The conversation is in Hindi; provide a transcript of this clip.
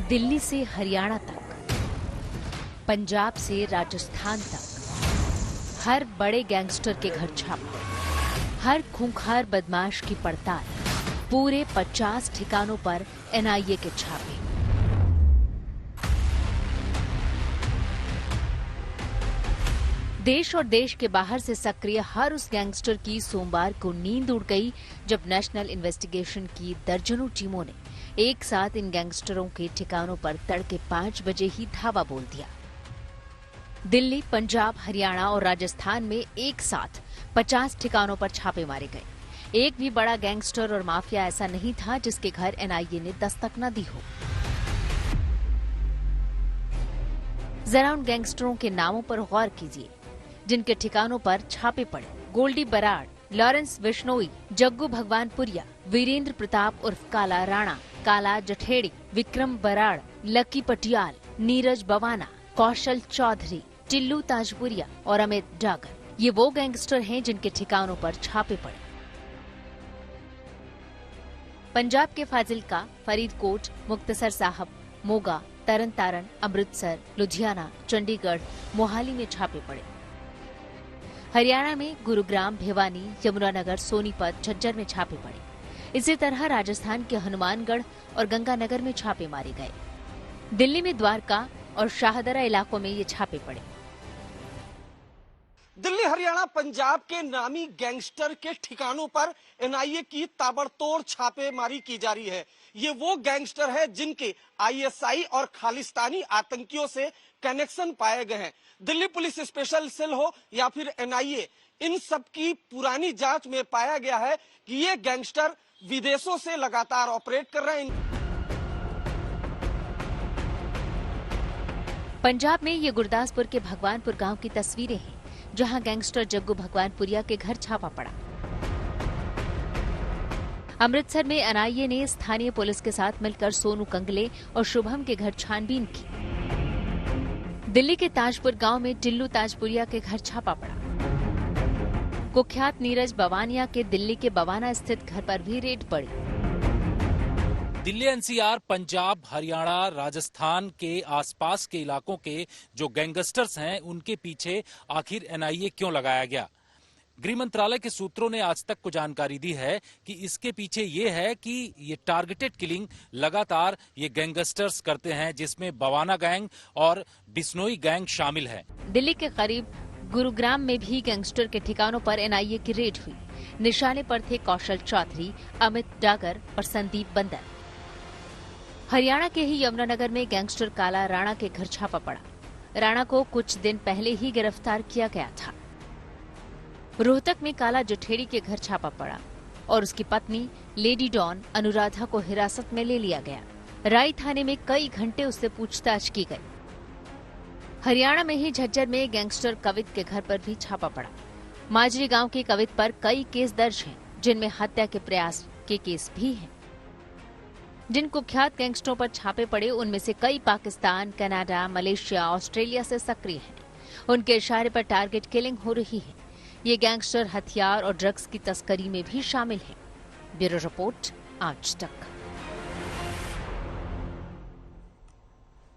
दिल्ली से हरियाणा तक, पंजाब से राजस्थान तक, हर बड़े गैंगस्टर के घर छापा, हर खूंखार बदमाश की पड़ताल, पूरे 50 ठिकानों पर एनआईए के छापे। देश और देश के बाहर से सक्रिय हर उस गैंगस्टर की सोमवार को नींद उड़ गई जब नेशनल इन्वेस्टिगेशन की दर्जनों टीमों ने एक साथ इन गैंगस्टरों के ठिकानों पर तड़के 5 बजे ही धावा बोल दिया। दिल्ली, पंजाब, हरियाणा और राजस्थान में एक साथ 50 ठिकानों पर छापे मारे गए। एक भी बड़ा गैंगस्टर और माफिया ऐसा नहीं था जिसके घर एनआईए ने दस्तक न दी हो। जरा उन गैंगस्टरों के नामों पर गौर कीजिए जिनके ठिकानों पर छापे पड़े। गोल्डी बराड़, लॉरेंस बिश्नोई, जग्गू भगवानपुरिया, वीरेंद्र प्रताप उर्फ काला राणा, काला जठेड़ी, विक्रम बराड़, लकी पटियाल, नीरज बवाना, कौशल चौधरी, टिल्लू ताजपुरिया और अमित डागर। ये वो गैंगस्टर हैं जिनके ठिकानों पर छापे पड़े। पंजाब के फाजिल्का, फरीदकोट, मुक्तसर साहब, मोगा, तरन तारण, अमृतसर, लुधियाना, चंडीगढ़, मोहाली में छापे पड़े। हरियाणा में गुरुग्राम, भिवानी, यमुनानगर, सोनीपत, झज्जर में छापे पड़े। इसी तरह राजस्थान के हनुमानगढ़ और गंगानगर में छापे मारे गए। दिल्ली में द्वारका और शाहदरा इलाकों में ये छापे पड़े। दिल्ली, हरियाणा, पंजाब के नामी गैंगस्टर के ठिकानों पर एनआईए की ताबड़तोड़ छापेमारी की जा रही है। ये वो गैंगस्टर है जिनके आईएसआई और खालिस्तानी आतंकियों से कनेक्शन पाए गए हैं। दिल्ली पुलिस स्पेशल सेल हो या फिर एनआईए, इन सब की पुरानी जांच में पाया गया है कि ये गैंगस्टर विदेशों से लगातार ऑपरेट कर रहे हैं। पंजाब में ये गुरदासपुर के भगवानपुर गांव की तस्वीरें हैं जहां गैंगस्टर जग्गू भगवानपुरिया के घर छापा पड़ा। अमृतसर में एनआईए ने स्थानीय पुलिस के साथ मिलकर सोनू कंगले और शुभम के घर छानबीन की। दिल्ली के ताजपुर गांव में टिल्लू ताजपुरिया के घर छापा पड़ा। कुख्यात नीरज बवानिया के दिल्ली के बवाना स्थित घर पर भी रेड पड़ी। दिल्ली एनसीआर, पंजाब, हरियाणा, राजस्थान के आसपास के इलाकों के जो गैंगस्टर्स हैं उनके पीछे आखिर एनआईए क्यों लगाया गया? गृह मंत्रालय के सूत्रों ने आज तक को जानकारी दी है कि इसके पीछे ये है कि ये टारगेटेड किलिंग लगातार ये गैंगस्टर्स करते हैं जिसमें बवाना गैंग और बिश्नोई गैंग शामिल है। दिल्ली के करीब गुरुग्राम में भी गैंगस्टर के ठिकानों पर एनआईए की रेड हुई। निशाने पर थे कौशल चौधरी, अमित डागर और संदीप बंदर। हरियाणा के ही यमुनानगर में गैंगस्टर काला राणा के घर छापा पड़ा। राणा को कुछ दिन पहले ही गिरफ्तार किया गया था। रोहतक में काला जठेड़ी के घर छापा पड़ा और उसकी पत्नी लेडी डॉन अनुराधा को हिरासत में ले लिया गया। राई थाने में कई घंटे उससे पूछताछ की गई। हरियाणा में ही झज्जर में गैंगस्टर कवित के घर पर भी छापा पड़ा। माजरी गांव के कवित पर कई केस दर्ज हैं, जिनमें हत्या के प्रयास के केस भी हैं। जिन कुख्यात गैंगस्टरों पर छापे पड़े उनमें से कई पाकिस्तान, कनाडा, मलेशिया, ऑस्ट्रेलिया से सक्रिय हैं। उनके इशारे पर टारगेट किलिंग हो रही है। ये गैंगस्टर हथियार और ड्रग्स की तस्करी में भी शामिल हैं। ब्यूरो रिपोर्ट, आज तक।